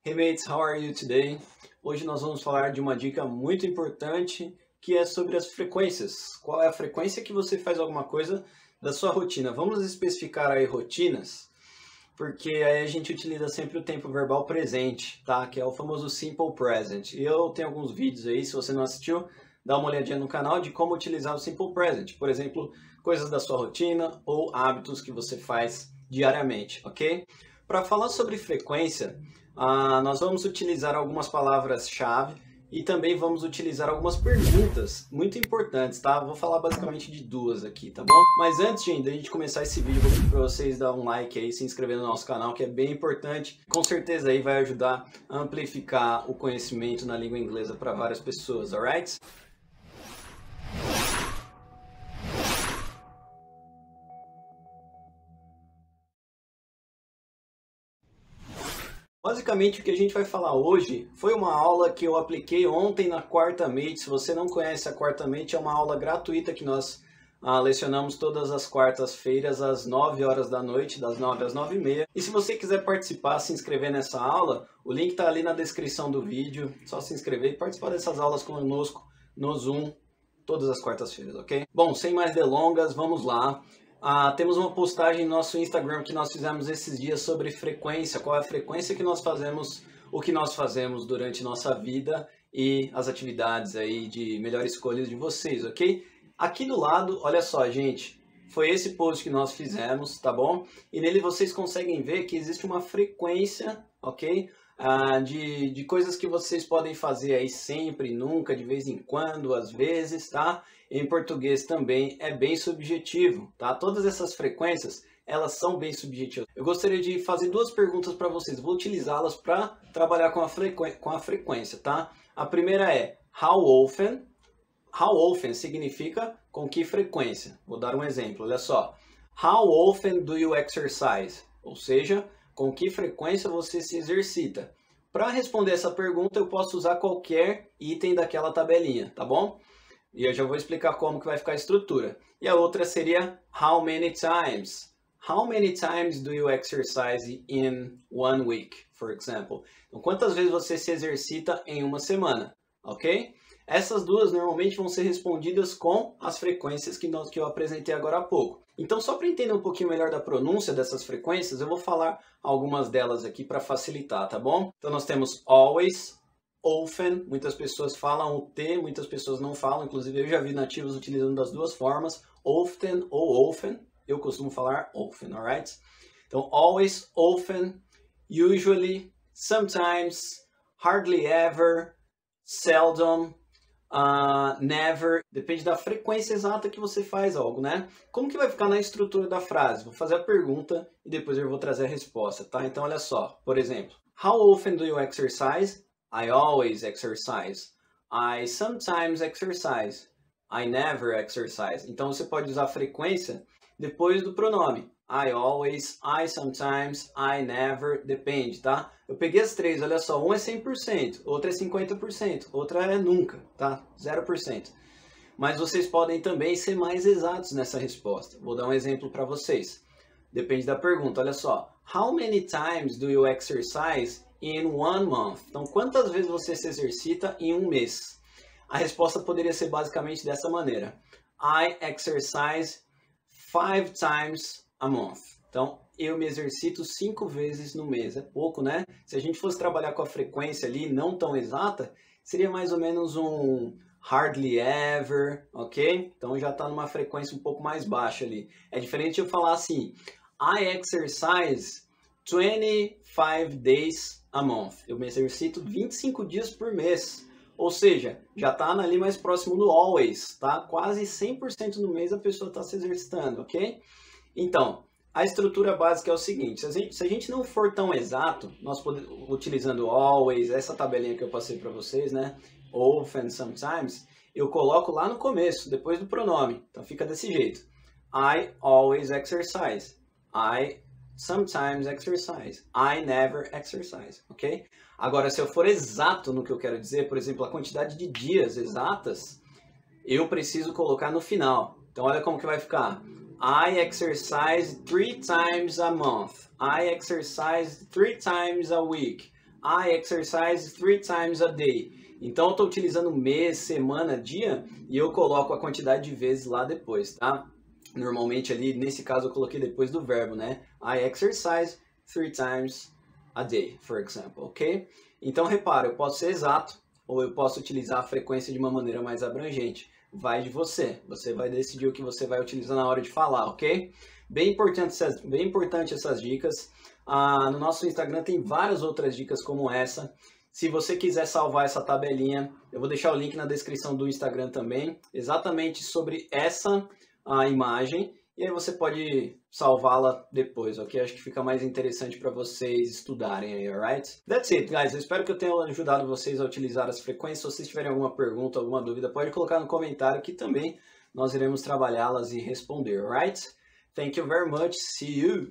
Hey mates, how are you today? Hoje nós vamos falar de uma dica muito importante que é sobre as frequências. Qual é a frequência que você faz alguma coisa da sua rotina? Vamos especificar aí rotinas, porque aí a gente utiliza sempre o tempo verbal presente, tá? Que é o famoso simple present. E eu tenho alguns vídeos aí, se você não assistiu, dá uma olhadinha no canal de como utilizar o simple present. Por exemplo, coisas da sua rotina ou hábitos que você faz diariamente, ok? Para falar sobre frequência, nós vamos utilizar algumas palavras-chave e também vamos utilizar algumas perguntas muito importantes, tá? Vou falar basicamente de duas aqui, tá bom? Mas antes de a gente começar esse vídeo, vou pedir para vocês dar um like aí, se inscrever no nosso canal, que é bem importante. Com certeza aí vai ajudar a amplificar o conhecimento na língua inglesa para várias pessoas, alright? Basicamente, o que a gente vai falar hoje foi uma aula que eu apliquei ontem na Quarta-Mate. Se você não conhece a Quarta-Mate, é uma aula gratuita que nós lecionamos todas as quartas-feiras às 9 horas da noite, das 9 às 9h30. E se você quiser participar, se inscrever nessa aula, o link está ali na descrição do vídeo. Só se inscrever e participar dessas aulas conosco no Zoom todas as quartas-feiras, ok? Bom, sem mais delongas, vamos lá. Temos uma postagem no nosso Instagram que nós fizemos esses dias sobre frequência, qual é a frequência que nós fazemos, o que nós fazemos durante nossa vida e as atividades aí de melhor escolhas de vocês, ok? Aqui do lado, olha só, gente, foi esse post que nós fizemos, tá bom? E nele vocês conseguem ver que existe uma frequência, ok? De coisas que vocês podem fazer aí sempre, nunca, de vez em quando, às vezes, tá? Em português também é bem subjetivo, tá? Todas essas frequências, elas são bem subjetivas. Eu gostaria de fazer duas perguntas para vocês, vou utilizá-las para trabalhar com a frequência, tá? A primeira é, how often? How often significa com que frequência? Vou dar um exemplo, olha só. How often do you exercise? Ou seja, com que frequência você se exercita? Para responder essa pergunta, eu posso usar qualquer item daquela tabelinha, tá bom? E eu já vou explicar como que vai ficar a estrutura. E a outra seria how many times? How many times do you exercise in one week, for example? Então, quantas vezes você se exercita em uma semana, ok? Essas duas normalmente vão ser respondidas com as frequências que eu apresentei agora há pouco. Então, só para entender um pouquinho melhor da pronúncia dessas frequências, eu vou falar algumas delas aqui para facilitar, tá bom? Então, nós temos always, often, muitas pessoas falam o T, muitas pessoas não falam, inclusive eu já vi nativos utilizando das duas formas, often ou often, eu costumo falar often, alright? Então, always, often, usually, sometimes, hardly ever, seldom, never, depende da frequência exata que você faz algo, né? Como que vai ficar na estrutura da frase? Vou fazer a pergunta e depois eu vou trazer a resposta, tá? Então, olha só, por exemplo, how often do you exercise? I always exercise. I sometimes exercise. I never exercise. Então, você pode usar a frequência depois do pronome. I always, I sometimes, I never, depende, tá? Eu peguei as três, olha só, uma é 100%, outra é 50%, outra é nunca, tá? 0%. Mas vocês podem também ser mais exatos nessa resposta. Vou dar um exemplo para vocês. Depende da pergunta, olha só. How many times do you exercise in one month? Então, quantas vezes você se exercita em um mês? A resposta poderia ser basicamente dessa maneira. I exercise 5 times a month. Então, eu me exercito 5 vezes no mês. É pouco, né? Se a gente fosse trabalhar com a frequência ali, não tão exata, seria mais ou menos um hardly ever, ok? Então, já está numa frequência um pouco mais baixa ali. É diferente de eu falar assim, I exercise 25 days a month. Eu me exercito 25 dias por mês. Ou seja, já está ali mais próximo do always, tá? Quase 100% no mês a pessoa está se exercitando, ok? Então, a estrutura básica é o seguinte, se a gente não for tão exato, nós utilizando always, essa tabelinha que eu passei para vocês, né? Often, sometimes, eu coloco lá no começo, depois do pronome. Então fica desse jeito. I always exercise. I sometimes exercise. I never exercise, ok? Agora, se eu for exato no que eu quero dizer, por exemplo, a quantidade de dias exatas, eu preciso colocar no final. Então, olha como que vai ficar. I exercise 3 times a month. I exercise 3 times a week. I exercise 3 times a day. Então eu estou utilizando mês, semana, dia e eu coloco a quantidade de vezes lá depois, tá? Normalmente ali, nesse caso eu coloquei depois do verbo, né? I exercise 3 times a day, for example, ok? Então repara, eu posso ser exato ou eu posso utilizar a frequência de uma maneira mais abrangente. Vai de você. Você vai decidir o que você vai utilizar na hora de falar, ok? Bem importante essas dicas. No nosso Instagram tem várias outras dicas como essa. Se você quiser salvar essa tabelinha, eu vou deixar o link na descrição do Instagram também, exatamente sobre essa imagem. E aí você pode salvá-la depois, ok? Acho que fica mais interessante para vocês estudarem aí, alright? That's it, guys. Eu espero que eu tenha ajudado vocês a utilizar as frequências. Se vocês tiverem alguma pergunta, alguma dúvida, pode colocar no comentário que também nós iremos trabalhá-las e responder, alright? Thank you very much. See you!